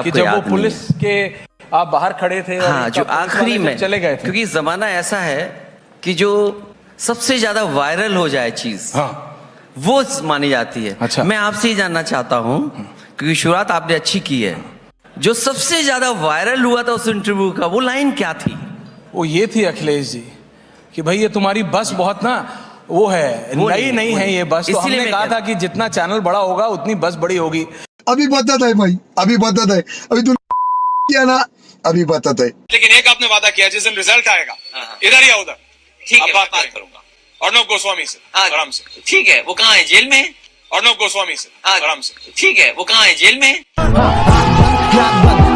कि जब वो पुलिस के आप बाहर खड़े थे, हाँ, जो आखिरी में चले गए थे, क्योंकि जमाना ऐसा है कि जो सबसे ज्यादा वायरल हो जाए चीज, हाँ, वो मानी जाती है। अच्छा। मैं आपसे ही जानना चाहता हूं, क्योंकि शुरुआत आपने अच्छी की है, जो सबसे ज्यादा वायरल हुआ था उस इंटरव्यू का, वो लाइन क्या थी? वो ये थी अखिलेश जी कि भाई ये तुम्हारी बस बहुत ना वो है, नई नहीं है ये बस, तो हमने कहा था कि जितना चैनल बड़ा होगा उतनी बस बड़ी होगी। अभी बताता है भाई, अभी बताता है, अभी तू किया ना, अभी बताता है। लेकिन एक आपने वादा किया जिस दिन रिजल्ट आएगा इधर या उधर, ठीक है, बात बात करूंगा अर्नब गोस्वामी से आराम से। ठीक है, वो कहाँ है? जेल में? अर्नब गोस्वामी से आराम से। ठीक है, वो कहाँ है? जेल में?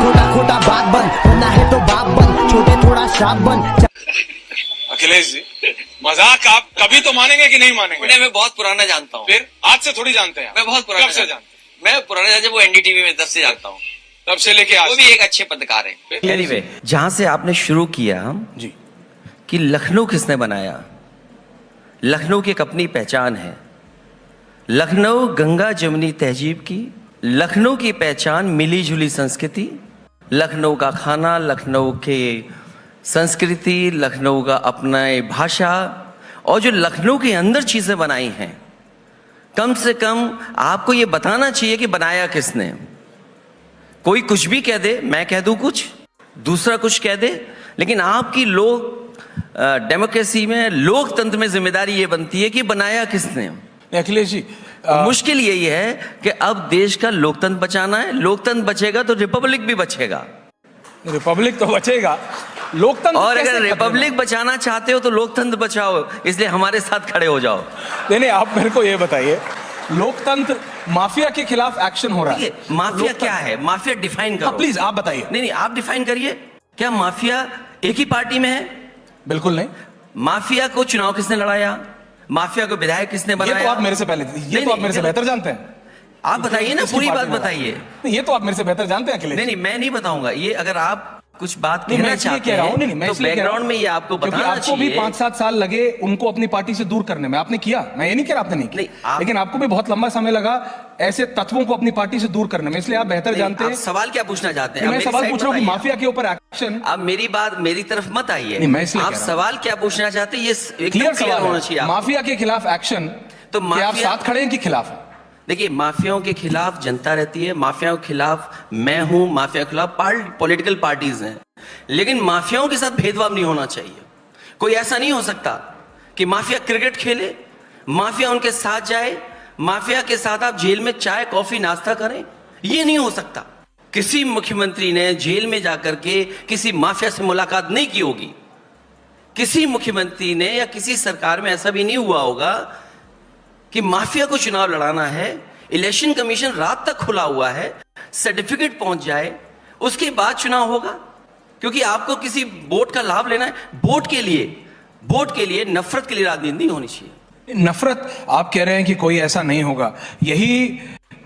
खोटा खोटा बात बन, बनना है तो बाप बन, छोटे थोड़ा श्राप बन। अखिलेश जी, मजाक आप कभी तो मानेंगे कि नहीं मानेंगे? उन्हें मैं बहुत पुराना जानता हूँ। फिर आज से थोड़ी जानते हैं? मैं बहुत पुराना कब से जानते? मैं पुराना जब वो एनडीटीवी में तब से जानता हूँ, तब से लेके आज वो भी एक अच्छे पत्रकार है। एनीवे, जहां से आपने शुरू किया जी कि लखनऊ किसने बनाया, लखनऊ की एक अपनी पहचान है। लखनऊ गंगा जमुनी तहजीब की, लखनऊ की पहचान मिली जुली संस्कृति, लखनऊ का खाना, लखनऊ के संस्कृति, लखनऊ का अपना भाषा, और जो लखनऊ के अंदर चीजें बनाई हैं, कम से कम आपको ये बताना चाहिए कि बनाया किसने। कोई कुछ भी कह दे, मैं कह दूं कुछ, दूसरा कुछ कह दे, लेकिन आपकी डेमोक्रेसी में, लोकतंत्र में जिम्मेदारी ये बनती है कि बनाया किसने। अखिलेश जी, मुश्किल यही है कि अब देश का लोकतंत्र बचाना है। लोकतंत्र बचेगा तो रिपब्लिक भी बचेगा। रिपब्लिक तो बचेगा, लोकतंत्र और कैसे अगर खत्म रिपब्लिक बचाना चाहते हो तो लोकतंत्र बचाओ, इसलिए हमारे साथ खड़े हो जाओ। नहीं, आप मेरे को ये बताइए, लोकतंत्र माफिया के खिलाफ एक्शन हो रहा है। माफिया क्या है? माफिया डिफाइन करो प्लीज, आप बताइए। नहीं, आप डिफाइन करिए। क्या माफिया एक ही पार्टी में है? बिल्कुल नहीं। माफिया को चुनाव किसने लड़ाया? माफिया को विधायक किसने बनाया? ये तो आप मेरे से पहले, ये तो आप मेरे से बेहतर जानते हैं। आप बताइए ना, पूरी बात बताइए। ये तो आप मेरे से बेहतर जानते हैं अखिलेश। नहीं, मैं नहीं बताऊंगा ये। अगर आप कुछ बात नहीं, कहना मैं इसलिए चाहते कह रहा हूं, हैं नहीं, मैं तो इसलिए कह रहा बैकग्राउंड हूं, में ये आपको क्योंकि बताना आपको भी चाहिए। 5-7 साल लगे उनको अपनी पार्टी से दूर करने में, आपने किया, मैं ये नहीं कह रहा आपने नहीं किया, लेकिन आपको भी बहुत लंबा समय लगा ऐसे तत्वों को अपनी पार्टी से दूर करने में, इसलिए आप बेहतर जानते हैं। सवाल क्या पूछना चाहते हैं? मैं सवाल पूछ रहा हूँ कि माफिया के ऊपर एक्शन। अब मेरी बात मेरी तरफ मत आइए। आप सवाल क्या पूछना चाहते हैं ये क्लियर सवाल होना चाहिए। माफिया के खिलाफ एक्शन, तो आप साथ खड़े हैं कि खिलाफ? देखिए, माफियाओं के खिलाफ जनता रहती है, माफियाओं के खिलाफ मैं हूं, माफिया के खिलाफ पॉलिटिकल पार्टीज हैं, लेकिन माफियाओं के साथ भेदभाव नहीं होना चाहिए। कोई ऐसा नहीं हो सकता कि माफिया क्रिकेट खेले, माफिया उनके साथ जाए, माफिया के साथ आप जेल में चाय कॉफी नाश्ता करें, ये नहीं हो सकता। किसी मुख्यमंत्री ने जेल में जाकर के किसी माफिया से मुलाकात नहीं की होगी। किसी मुख्यमंत्री ने या किसी सरकार में ऐसा भी नहीं हुआ होगा कि माफिया को चुनाव लड़ाना है, इलेक्शन कमीशन रात तक खुला हुआ है, सर्टिफिकेट पहुंच जाए, उसके बाद चुनाव होगा। क्योंकि आपको किसी वोट का लाभ लेना है, वोट के लिए नफरत के लिए राजनीति नहीं होनी चाहिए। नफरत आप कह रहे हैं कि कोई ऐसा नहीं होगा, यही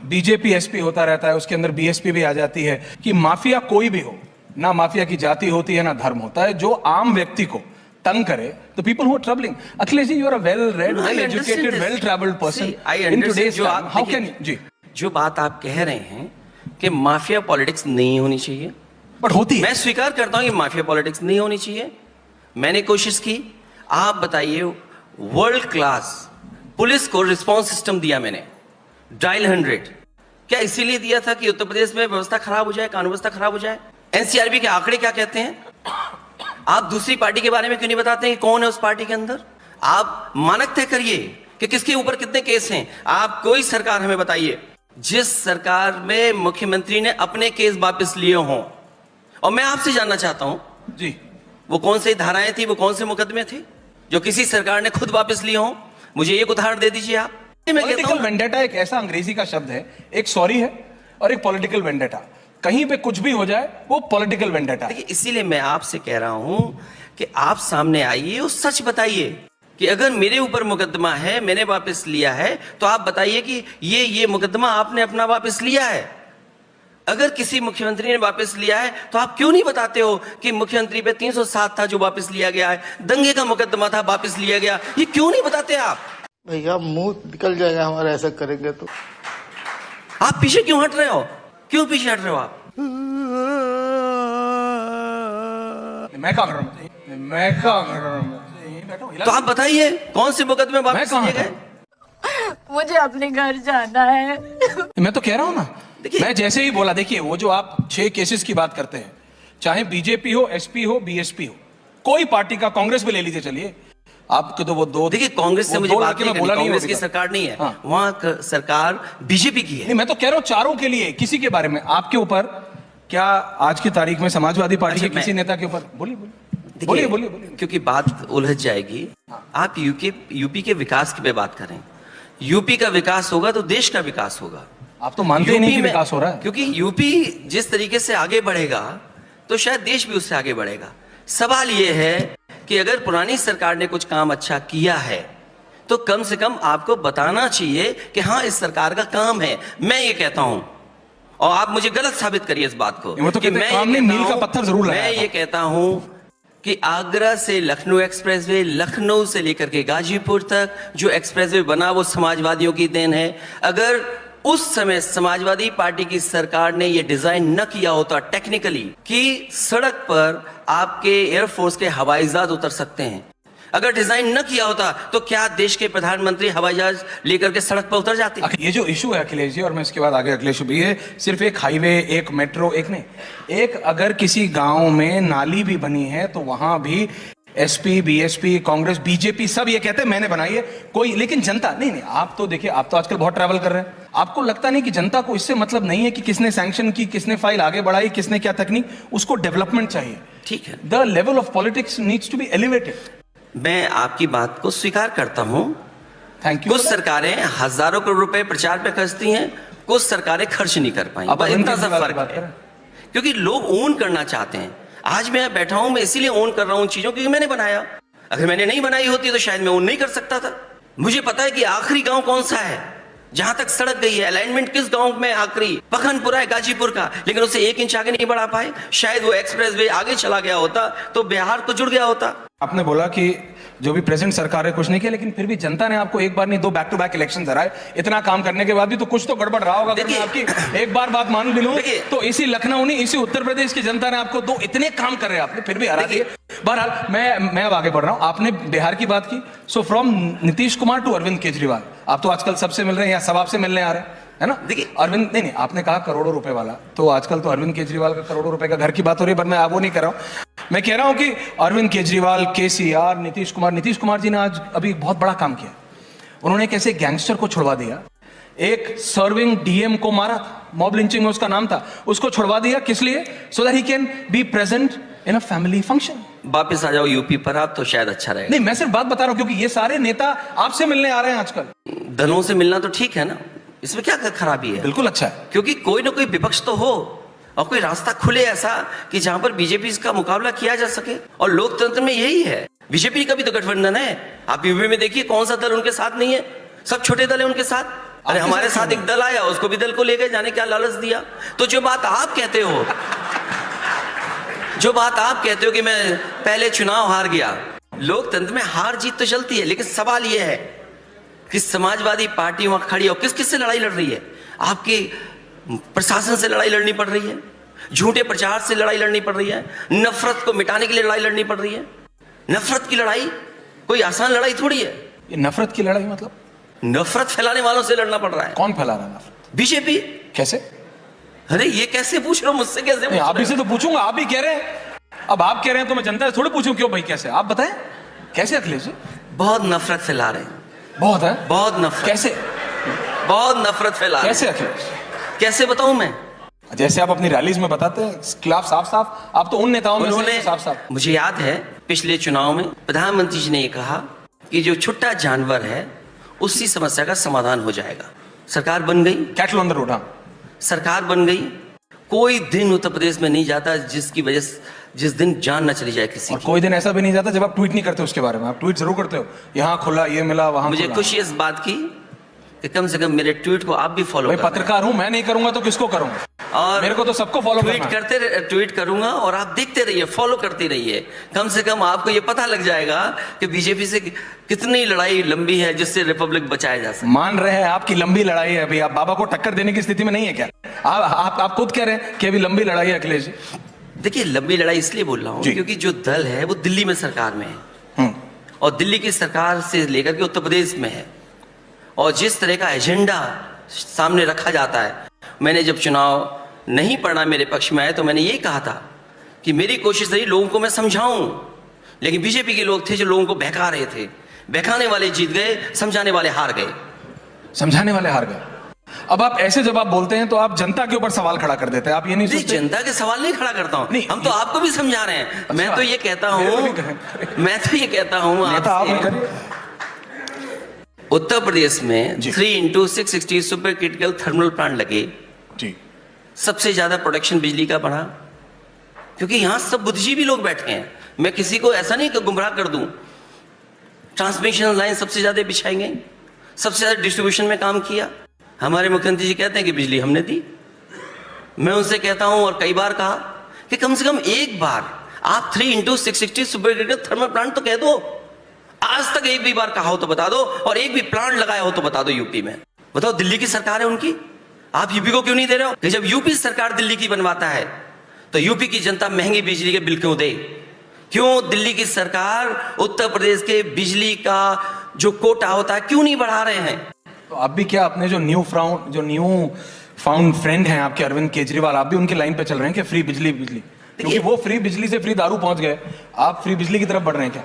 बीजेपी एसपी होता रहता है, उसके अंदर बीएसपी भी आ जाती है कि माफिया कोई भी हो, ना माफिया की जाति होती है ना धर्म होता है, जो आम व्यक्ति को तंग करे, the people who are troubling. Akhilesh ji, you are a well-read, well-educated, well-traveled person. In today's time, how can जी? जो बात आप कह रहे हैं कि माफिया पॉलिटिक्स नहीं होनी चाहिए, बट होती है। मैं स्वीकार करता हूं कि माफिया पॉलिटिक्स नहीं होनी चाहिए। मैंने कोशिश की। आप बताइए, वर्ल्ड क्लास पुलिस को रिस्पॉन्स सिस्टम दिया मैंने, डायल 100। क्या इसीलिए दिया था कि उत्तर प्रदेश में व्यवस्था खराब हो जाए, कानून व्यवस्था खराब हो जाए? एनसीआरबी के आंकड़े क्या कहते हैं? आप दूसरी पार्टी के बारे में क्यों नहीं बताते हैं कि कौन है उस पार्टी के अंदर? आप मानक तय करिए कि किसके ऊपर कितने केस हैं। आप कोई सरकार हमें बताइए जिस सरकार में मुख्यमंत्री ने अपने केस वापस लिए हों। और मैं आपसे जानना चाहता हूं जी, वो कौन सी धाराएं थी, वो कौन से मुकदमे थे जो किसी सरकार ने खुद वापस लिए हों? मुझे एक उदाहरण दे दीजिए आप। पॉलिटिकल वेंडेटा एक ऐसा अंग्रेजी का शब्द है, एक सॉरी है और एक पॉलिटिकल वेंडेटा। कहीं पे कुछ भी हो जाए वो पॉलिटिकल वेंडेटा है। इसीलिए मैं आपसे कह रहा हूं कि आप सामने आइए और सच बताइए कि अगर मेरे ऊपर मुकदमा है, मैंने वापस लिया है, तो आप बताइए कि ये मुकदमा आपने अपना वापस लिया है। अगर किसी मुख्यमंत्री ने वापस लिया है तो आप क्यों नहीं बताते हो कि मुख्यमंत्री पे 307 था जो वापस लिया गया है, दंगे का मुकदमा था वापस लिया गया? ये क्यों नहीं बताते आप? भैया मुंह निकल जाएगा हमारा, ऐसा करेंगे तो। आप पीछे क्यों हट रहे हो? क्यों पीछे हट रहे हो आप? मैं कहाँ कर रहा हूँ, मैं कहाँ कर रहा हूँ, यहीं बैठा हूँ, हिला तो आप बताइए कौन से मुकदमे मैं वापस कहाँ लिए था? गए? मुझे अपने घर जाना है। मैं तो कह रहा हूँ ना, देखिए- मैं जैसे ही बोला, देखिए वो जो आप 6 केसेस की बात करते हैं, चाहे बीजेपी हो, एसपी हो, बीएसपी हो, कोई पार्टी का, कांग्रेस भी ले लीजिए, चलिए आपके तो वो दो, देखिए कांग्रेस से वो मुझे दो बात लड़के नहीं मैं करनी, बोला नहीं कांग्रेस अभी की तक। सरकार नहीं है, हाँ। वहां सरकार बीजेपी की है। नहीं, मैं तो कह रहा हूँ चारों के लिए, किसी के बारे में आपके ऊपर क्या आज की तारीख में समाजवादी पार्टी अच्छा, के किसी मैं- नेता के ऊपर बोलिए बोलिए देखिए, बोलिए बोलिए बोलिए। क्योंकि बात उलझ जाएगी। आप यूपी के विकास की पे बात करें। यूपी का विकास होगा तो देश का विकास होगा। आप तो मानते ही नहीं कि में- विकास हो रहा है। क्योंकि यूपी जिस तरीके से आगे बढ़ेगा तो शायद देश भी उससे आगे बढ़ेगा। सवाल यह है कि अगर पुरानी सरकार ने कुछ काम अच्छा किया है तो कम से कम आपको बताना चाहिए कि हाँ इस सरकार का काम है। मैं ये कहता हूं और आप मुझे गलत साबित करिए इस बात को वो तो कि कहते हैं, मैं काम ये नहीं, कहता मील का हूं- पत्थर जरूर लगाया मैं था। ये कहता हूं कि आगरा से लखनऊ एक्सप्रेसवे, लखनऊ से लेकर के गाजीपुर तक जो एक्सप्रेसवे बना वो समाजवादियों की देन है। अगर उस समय समाजवादी पार्टी की सरकार ने ये डिजाइन न किया होता टेक्निकली कि सड़क पर आपके एयरफोर्स के हवाई जहाज उतर सकते हैं, अगर डिजाइन न किया होता तो क्या देश के प्रधानमंत्री हवाई जहाज लेकर के सड़क पर उतर जाते? ये जो इशू है अखिलेश जी, और मैं इसके बाद आगे अखिलेश भी है, सिर्फ एक हाईवे, एक मेट्रो, एक नहीं, एक अगर किसी गांव में नाली भी बनी है तो वहां भी एसपी, बीएसपी, कांग्रेस, बीजेपी सब ये कहते हैं मैंने बनाई है, कोई, लेकिन जनता नहीं। आप तो देखिए, आप तो आजकल बहुत ट्रैवल कर रहे हैं, आपको लगता नहीं कि जनता को इससे मतलब नहीं है कि किसने सैंक्शन की, किसने फाइल आगे बढ़ाई, किसने क्या तकनीक, उसको डेवलपमेड चाहिए। ठीक है, the level of politics needs to be elevated. मैं आपकी बात को स्वीकार करता हूं। Thank you. कुछ सरकारें हजारों करोड़ रुपए प्रचार पे खर्चती हैं, कुछ सरकारें खर्च नहीं कर पाई। अब बस इतना सा केजरीवाल की फर्क बात है, करें। क्योंकि लोग ओन करना चाहते हैं। आज मैं बैठा हूं, मैं इसीलिए ओन कर रहा हूं चीजों क्योंकि मैंने बनाया। अगर मैंने नहीं बनाई होती तो शायद मैं ओन नहीं कर सकता था। मुझे पता है कि आखिरी गांव कौन सा है जहां तक सड़क गई है, अलाइनमेंट किस गांव में आखिरी पखनपुरा है गाजीपुर का, लेकिन उसे 1 इंच आगे नहीं बढ़ा पाए। शायद वो एक्सप्रेसवे आगे चला गया होता तो बिहार तो जुड़ गया होता। आपने बोला कि जो भी प्रेजेंट सरकार है कुछ नहीं किया, लेकिन फिर भी जनता ने आपको एक बार नहीं 2 बैक टू बैक इलेक्शन हराए। इतना काम करने के बाद भी तो कुछ तो गड़बड़ रहा होगा। अगर मैं देखिए- आपकी एक बार बात मान भी लूं देखिए- तो इसी लखनऊ नहीं, इसी उत्तर प्रदेश की जनता ने आपको 2 इतने काम कर रहे हैं, आपने फिर भी हरा दिए। बहरहाल मैं अब आगे बढ़ रहा हूं। आपने बिहार की बात की, so from Nitish Kumar to Arvind Kejriwal, आप तो आजकल सबसे मिल रहे हैं या सब आपसे मिलने आ रहे हैं, है ना? देखिए- अरविंद नहीं, आपने कहा करोड़ों रुपए वाला, तो आजकल तो अरविंद केजरीवाल का करोड़ों रुपए का घर की बात हो रही है, पर मैं वो नहीं कर रहा हूं। मैं कह रहा हूं कि अरविंद केजरीवाल, केसीआर, नीतीश कुमार जी ने आज अभी बहुत बड़ा काम किया। उन्होंने कैसे गैंगस्टर को छुड़वा दिया, एक सर्विंग डीएम को मारा था, मॉब लिंचिंग में उसका नाम था, उसको छुड़वा दिया। किस लिए? So that he can be present in a family function. वापिस आ जाओ यूपी पर आप, तो शायद अच्छा रहेगा। नहीं, मैं सिर्फ बात बता रहा हूं क्योंकि ये सारे नेता आपसे मिलने आ रहे हैं आजकल। दलों से मिलना तो ठीक है ना, इसमें क्या खराबी है? बिल्कुल अच्छा है। क्योंकि कोई ना कोई विपक्ष तो हो और कोई रास्ता खुले ऐसा कि जहां पर बीजेपी का मुकाबला किया जा सके। और लोकतंत्र में यही है। बीजेपी का भी तो गठबंधन है। आप यूपी में देखिए कौन सा दल उनके साथ नहीं है, सब छोटे दल है उनके साथ। अरे हमारे साथ एक दल आया, उसको भी दल को ले गए, जाने क्या लालच दिया। तो जो बात आप कहते हो कि मैं पहले चुनाव हार गया, लोकतंत्र में हार जीत तो चलती है, लेकिन सवाल यह है कि समाजवादी पार्टी वहां खड़ी और किस किस से लड़ाई लड़ रही है? आपके प्रशासन से लड़ाई लड़नी पड़ रही है, झूठे प्रचार से लड़ाई लड़नी पड़ रही है, नफरत को मिटाने के लिए लड़ाई लड़नी पड़ रही है। नफरत की लड़ाई कोई आसान लड़ाई थोड़ी है। ये नफरत की लड़ाई मतलब नफरत फैलाने वालों से लड़ना पड़ रहा है। कौन फैला रहा है नफरत? बीजेपी। कैसे? अरे ये कैसे पूछ रहे हो मुझसे? कैसे पूछ आप रहे ही से तो पूछूंगा, आप ही कह रहे हैं। अब आप कह रहे हैं तो मैं जनता से थोड़ी पूछूं क्यों भाई, कैसे? आप बताएं कैसे अखिलेश जी? हो? बहुत नफरत फैला रहे हैं, बहुत है, बहुत नफरत। कैसे? बहुत नफरत फैला रहे हैं। कैसे अखिलेश? कैसे बताऊं मैं? जैसे आप अपनी रैलीज में बताते हैं, खिलाफ साफ साफ, आप तो उन नेताओं में से उन्होंने, हैं जो साफ साफ। मुझे याद है पिछले चुनाव में प्रधानमंत्री जी ने ये कहा कि जो छुट्टा जानवर है उसी समस्या का समाधान हो जाएगा। सरकार बन गई, कैटल ऑन द रोड। हाँ, सरकार बन गई। कोई दिन उत्तर प्रदेश में नहीं जाता जिसकी वजह से जिस दिन जान न चली जाए किसी और की। कोई दिन ऐसा भी नहीं जाता जब आप ट्वीट नहीं करते उसके बारे में। आप ट्वीट जरूर करते हो, यहाँ खुला, ये मिला, वहां मुझे खुला। खुशी इस बात की कि कम से कम मेरे ट्वीट को आप भी फॉलो भाई कर रहे हैं। पत्रकार हूं, मैं नहीं करूंगा तो किसको करूंगा? और मेरे को तो सबको फॉलो ट्वीट करना है। ट्वीट करूंगा और आप देखते रहिए, फॉलो करते रहिए। कम से कम आपको ये पता लग जाएगा कि बीजेपी से कितनी लड़ाई लंबी है जिससे रिपब्लिक बचाया जा सके। मान रहे हैं आपकी लंबी लड़ाई है अभी, आप बाबा को टक्कर देने की स्थिति में नहीं है क्या? आप खुद कह रहे हैं कि अभी लंबी लड़ाई है अखिलेश जी। देखिए, लंबी लड़ाई इसलिए बोल रहा हूँ जी। क्योंकि जो दल है वो दिल्ली में सरकार में है और दिल्ली की सरकार से लेकर के उत्तर प्रदेश में है, और जिस तरह का एजेंडा सामने रखा जाता है, मैंने जब चुनाव नहीं पड़ा मेरे पक्ष में आए तो मैंने यही कहा था कि मेरी कोशिश रही लोगों को मैं समझाऊं, लेकिन बीजेपी के लोग थे जो लोगों को बहका रहे थे। बहकाने वाले जीत गए, समझाने वाले हार गए। समझाने वाले हार गए। अब आप ऐसे जब आप बोलते हैं तो आप जनता के ऊपर सवाल खड़ा कर देते हैं, आप ये नहीं नहीं, सोचते? जनता के सवाल नहीं खड़ा करता हूं, नहीं, हम तो आपको भी समझा रहे हैं। अच्छा, मैं तो ये कहता मेरे को हूं, नहीं कहें। मैं तो ये कहता हूं नेता आप नहीं आपसे, करिए। उत्तर प्रदेश में जी। 3x660 super critical thermal plant लगे, जी, सबसे ज्यादा प्रोडक्शन बिजली का बढ़ा, क्योंकि यहां सब बुद्धिजीवी लोग बैठे हैं। मैं किसी को ऐसा नहीं कि गुमराह कर दूं। ट्रांसमिशन लाइन सबसे ज्यादा बिछाई गई, सबसे ज्यादा डिस्ट्रीब्यूशन में काम किया। हमारे मुख्यमंत्री जी कहते हैं कि बिजली हमने दी। मैं उनसे कहता हूं और कई बार कहा कि कम से कम एक बार आप 3x660 super critical thermal plant तो कह दो। आज तक एक भी बार कहा हो तो बता दो, और एक भी प्लांट लगाया हो तो बता दो यूपी में। बताओ, दिल्ली की सरकार है उनकी, आप यूपी को क्यों नहीं दे रहे हो? कि जब यूपी सरकार दिल्ली की बनवाता है तो यूपी की जनता महंगी बिजली के बिल क्यों दे? क्यों दिल्ली की सरकार उत्तर प्रदेश के बिजली का जो कोटा होता है क्यों नहीं बढ़ा रहे हैं? तो आप भी क्या अपने जो न्यू फाउंड फ्रेंड हैं आपके अरविंद केजरीवाल, आप भी उनकी लाइन पे चल रहे हैं कि फ्री बिजली बिजली, क्योंकि वो फ्री बिजली से फ्री दारू पहुंच गए, आप फ्री बिजली की तरफ बढ़ रहे हैं क्या?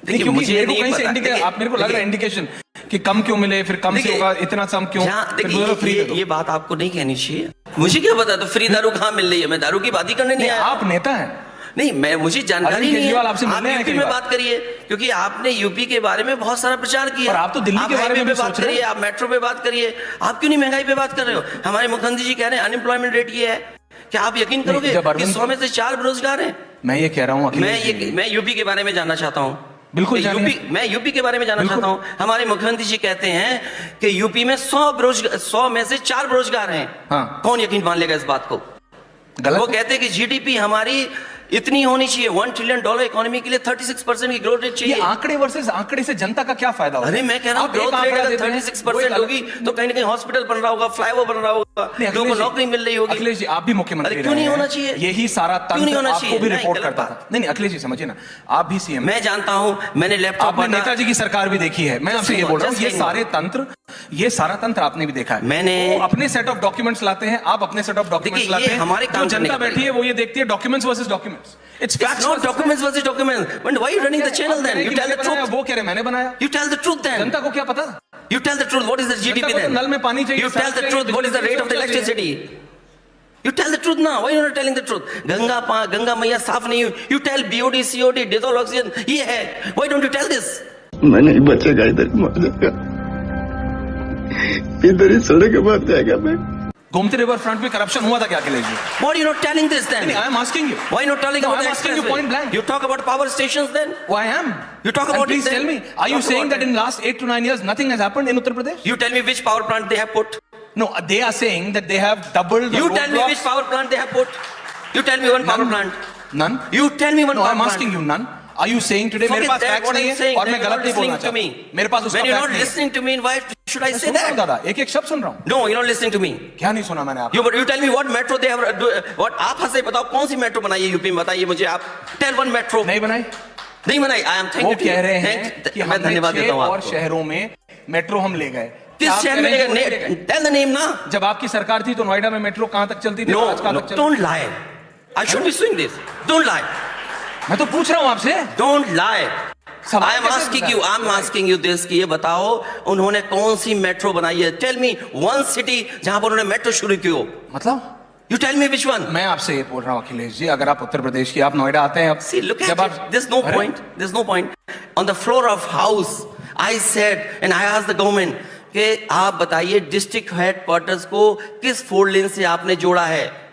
देखिए, क्योंकि मुझे मेरे को नहीं कहीं से पता। इंडिकेट, आप मेरे को लग रहा है इंडिकेशन कि कम क्यों मिले, फिर कम से देखिए, होगा, इतना कम क्यों, फिर बोलो फ्री दे दो। ये बात आपको नहीं कहनी चाहिए। मुझे क्या पता तो फ्री दारू कहाँ मिल रही है? मैं दारू की बात ही करने नहीं नहीं, आया। आप नेता हैं। नहीं, मैं मुझे जानकारी अरविंद नहीं है। केजरीवाल आपसे आप मिलने आए यूपी कई में बार। बात करिए, क्योंकि आपने यूपी के बारे में बहुत सारा प्रचार किया। पर आप तो दिल्ली के बारे में हाईवे भी पे बात सोच रहे हैं। करिए, आप मेट्रो पे बात करिए, आप क्यों नहीं महंगाई पे बात कर रहे हो? हमारे मुख्यमंत्री जी कह रहे हैं अनएम्प्लॉयमेंट रेट ये है, क्या आप यकीन करोगे जब कि अरविंद- 100 में से 4 बेरोजगार हैं? मैं ये कह रहा हूँ मैं यूपी के बारे में जानना चाहता हूँ। बिल्कुल कि जानिए। मैं यूपी के बारे में जानना बिल्कुल। चाहता हूँ। हमारे मुख्यमंत्री जी कहते हैं कि यूपी में 100 में से 4 बेरोजगार हैं। हाँ। कौन यकीन मान लेगा इस बात को? गलत वो है। कहते हैं कि जीडीपी हमारी इतनी होनी चाहिए, $1 ट्रिलियन इकोनॉमी के लिए 36% की ग्रोथ रेट ये चाहिए। आंकड़े वर्सेस आंकड़े से जनता का क्या फायदा होगा? अरे मैं कह रहा हूँ आप एक ग्रोथ रेट आंकड़ा अगर देते हैं, 36% वो एक होगी तो कहीं ना कहीं हॉस्पिटल बन रहा होगा, फ्लाईओवर बन रहा होगा, नहीं, लोगों को अखिलेश जी, नौकरी मिल रही होगी। अखिलेश जी, आप भी मुख्यमंत्री अरे क्यों नहीं रहे हैं। होना चाहिए? यही सारा क्यों नहीं तंत्र होना आपको चाहिए? भी नहीं, रिपोर्ट गलत करता बात। था। नहीं, अखिलेश जी समझिए ना, आप भी सीएम, मैं जानता हूं, मैंने लैपटॉप आपने नेताजी की सरकार भी देखी है। मैं आपसे ये बोल रहा हूँ, ये सारा तंत्र आपने भी देखा है। मैंने- वो अपने सेट ऑफ डॉक्यूमेंट्स लाते हैं, आप अपने सेट ऑफ डॉक्यूमेंट्स देखिए, लाते ये हैं। हमारे काम जो करने जनता का बैठी है वो ये देखती है documents versus documents. It's It's not documents versus documents. But why are you running the channel then? You tell the truth. वो कह रहे मैंने बनाया। You tell the truth then. जनता को क्या पता? You tell the truth. What is the Janata GDP को तो then? नल में पानी चाहिए, You tell सड़क the चाहिए, truth. What is the बिजली rate of the चाहिए। electricity? You tell the truth now. Why are you not telling the truth? Ganga मैया साफ नहीं हुई. You tell BOD, COD, dissolved oxygen. ये है. Why don't you tell this? मैं नहीं बचेगा, इधर मर जाएगा, इधर ही सड़क के बाद जाएगा मैं। गोमती रिवर फ्रंट में करप्शन हुआ था क्या Akhilesh ji? Why are you not telling this then? I am asking you. Why not telling No, about I'm the asking you expressway? point blank. You talk about power stations then? Why I am? You talk And about please it then. tell me, are you Talk saying about that in last 8 to 9 years nothing has happened in Uttar Pradesh? You tell me which power plant they have put. No, they are saying that they have doubled the You tell me roadblocks. which power plant they have put. You tell me one power None. plant. None? You tell me one No, power I'm plant. asking you none. Are you saying today मेरे Forget pass that, facts what नहीं I'm saying, है और then मैं you're गलत not नहीं बोलना listening to me. चाहता। मेरे पास उसका When you're fact not नहीं है। listening to me, why should I say सुन रहा हूँ that? दादा, एक शब्द सुन रहा हूँ। No, you're not listening to me. क्या नहीं सुना मैंने आपको? You tell me what metro they have. What आप हंसे बताओ कौन सी मेट्रो बनाई है यूपी में? बताइए मुझे आप. Tell one metro. नहीं बनाई? नहीं बनाई. I am वो thanking you. कह रहे हैं कि मैं हमने धन्यवाद 6 देता हूँ और आपको. शहरों में मेट्रो हम ले गए। किस आप शहर में कह रहे हैं लेगा? कि ले गए? Tell the name ना. जब आपकी सरकार थी तो नोएडा में मेट्रो कहां तक चलती थी? No, आज कहां no, तक चलती? don't lie. I should be suing this. Don't lie. मैं तो पूछ रहा हूं आपसे। Don't lie. सवाल I am कैसे asking पूछा? you. I'm asking you this कि ये बताओ उन्होंने कौन सी मेट्रो बनाई है? Tell me one city जहां पर उन्होंने मेट्रो शुरू की हो. मतलब You tell me which one. मैं आपसे ये बोल रहा हूँ अखिलेश जी, अगर आप उत्तर प्रदेश की, आप नोएडा आते हैं अब, See, look at जब it. There's no अरे, point. There's no point. On the floor of House, I said and I asked the government कि आप बताइए डिस्ट्रिक्ट हेडक्वार्टर्स को किस 4 लेन से आपने जोड़ा है?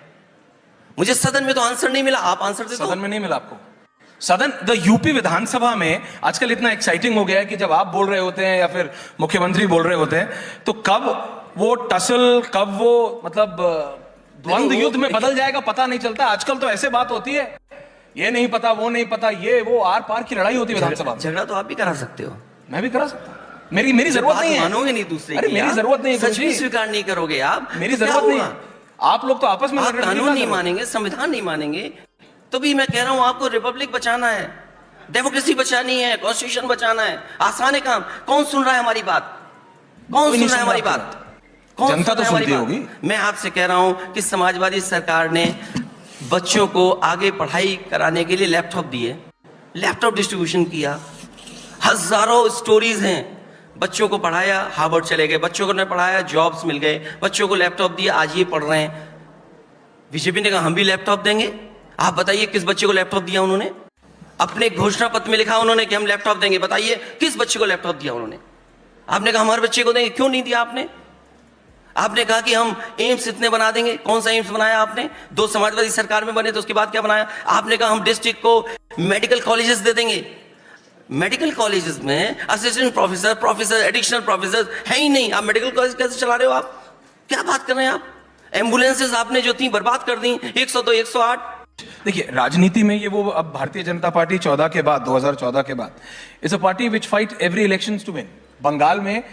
मुझे सदन में तो आंसर नहीं मिला. आप आंसर दे दो. सदन में नहीं मिला आपको? सदन, द यूपी विधानसभा में आजकल इतना एक्साइटिंग हो गया है कि जब आप बोल रहे होते हैं या फिर मुख्यमंत्री बोल रहे होते हैं तो कब वो टसल, कब वो मतलब द्वंद्व युद्ध में बदल जाएगा पता नहीं चलता। आजकल तो ऐसे बात होती है, ये नहीं पता, वो नहीं पता, ये वो आर पार की लड़ाई होती है विधानसभा में। झगड़ा तो आप भी करा सकते हो. मैं भी करा सकता हूं। मेरी जरूरत बात नहीं है। मानोगे नहीं दूसरे अरे की, मेरी आप जरूरत नहीं है सच कुछ भी भी। स्वीकार नहीं करोगे आप. मेरी तो क्या जरूरत नहीं होगा? है। आप लोग तो आपस में आप लड़ रहे हैं, कानून क्या नहीं कर रहे हो? मानेंगे, संविधान नहीं मानेंगे, तो भी मैं कह रहा हूं आपको रिपब्लिक बचाना है, डेमोक्रेसी बचानी है, कॉन्स्टिट्यूशन बचाना है। आसान है काम। कौन सुन रहा है हमारी बात? कौन सुन रहा है हमारी बात? कौन जनता सुन तो रहा है हमारी सुनती बात? होगी। मैं आपसे कह रहा हूं कि समाजवादी सरकार ने बच्चों को आगे पढ़ाई कराने के लिए लैपटॉप दिए, लैपटॉप डिस्ट्रीब्यूशन किया, हजारों स्टोरीज हैं, बच्चों को पढ़ाया, हार्वर्ड चले गए, बच्चों को ने पढ़ाया, जॉब्स मिल गए, बच्चों को लैपटॉप दिया, आज ये पढ़ रहे हैं। बीजेपी ने कहा हम भी लैपटॉप देंगे। आप बताइए किस बच्चे को लैपटॉप दिया उन्होंने? अपने घोषणा पत्र में लिखा उन्होंने कि हम लैपटॉप देंगे। बताइए किस बच्चे को लैपटॉप दिया उन्होंने? आपने कहा हमारे बच्चे को देंगे, क्यों नहीं दिया आपने? आपने कहा कि हम एम्स इतने बना देंगे, कौन सा एम्स बनाया आपने? 2 समाजवादी सरकार में बने तो उसके बाद क्या बनाया? आपने कहा हम डिस्ट्रिक्ट को मेडिकल कॉलेजेस दे देंगे। मेडिकल कॉलेजेस में assistant professor, professor, additional professor है ही नहीं। आप मेडिकल कॉलेज कैसे चला रहे हो? आप क्या बात कर रहे हैं? आप एम्बुलेंसेस आपने जो थी बर्बाद कर दी, 102, 108। देखिए, राजनीति में ये वो अब भारतीय जनता पार्टी 2014 के बाद is a party which fight every elections to win. Bengal में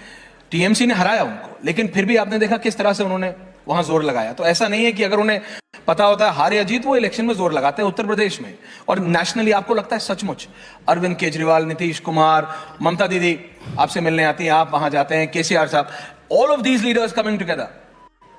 टीएमसी ने हराया उनको, लेकिन फिर भी आपने देखा किस तरह से उन्होंने वहां जोर लगाया। तो ऐसा नहीं है कि अगर उन्हें पता होता है हार या जीत, वो इलेक्शन में जोर लगाते हैं। उत्तर प्रदेश में और नेशनली आपको लगता है सचमुच अरविंद केजरीवाल, नीतीश कुमार, ममता दीदी आपसे मिलने आती हैं, आप वहां जाते हैं, केसीआर साहब, all of these leaders coming together.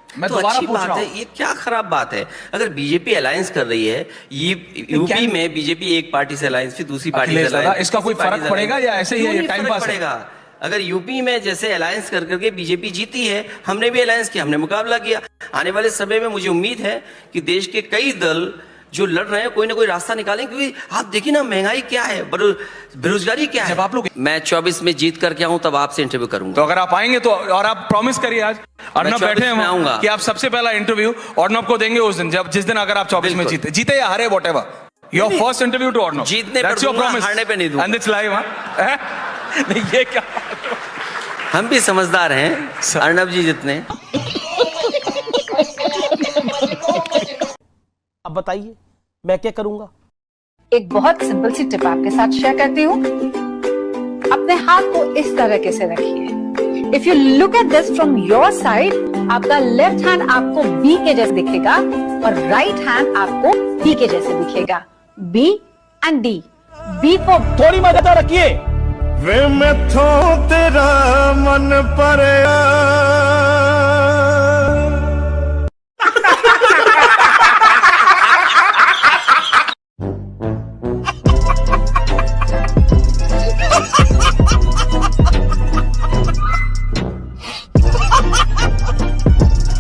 मैं तो दोबारा अच्छी पूछ बात रहा है, हूं, ये क्या खराब बात है? अगर बीजेपी अलायंस कर रही है, ये यूपी में बीजेपी एक पार्टी से अलायंस, फिर दूसरी पार्टी से अखिलेश दादा, अलायंस, इसका कोई तीसरी पार्टी फर्क से पड़ेगा अलायंस। या ऐसे ही क्यों ये नहीं टाइम फर्क पास है? पड़ेगा? अगर यूपी में जैसे अलायंस कर करके बीजेपी जीती है, हमने भी अलायंस किया, हमने मुकाबला किया। आने वाले समय में मुझे उम्मीद है कि देश के कई दल जो लड़ रहे हैं कोई ना कोई रास्ता निकालेंगे, क्योंकि आप देखिए ना महंगाई क्या है, बेरोजगारी क्या है। जब आप लोग, मैं 24 में जीत करके आऊं तब आपसे इंटरव्यू करूंगा। तो अगर आप आएंगे तो, और आप प्रॉमिस करिए आज अर्नब 24 बैठे हैं में वहां, आऊंगा। कि आप सबसे पहला इंटरव्यू अर्नब को देंगे उस दिन, जिस दिन अगर आप 24 में बिल्कुल। जीते या हारे, whatever, your first interview to Arnab. जीतने पर दूंगा, हारने पे नहीं दूंगा। And it's live. नहीं, ये क्या? हम भी समझदार हैं, अर्नब जी जितने। अब बताइए मैं क्या करूंगा? एक बहुत सिंपल सी टिप आपके साथ शेयर करती हूँ। अपने हाथ को इस तरीके से रखिए। If you look at this from your side, आपका लेफ्ट हैंड आपको बी के जैसे दिखेगा और राइट हैंड आपको डी के जैसे दिखेगा। B and D. B for थोड़ी मदद रखिए। वे मैं तेरा मन पर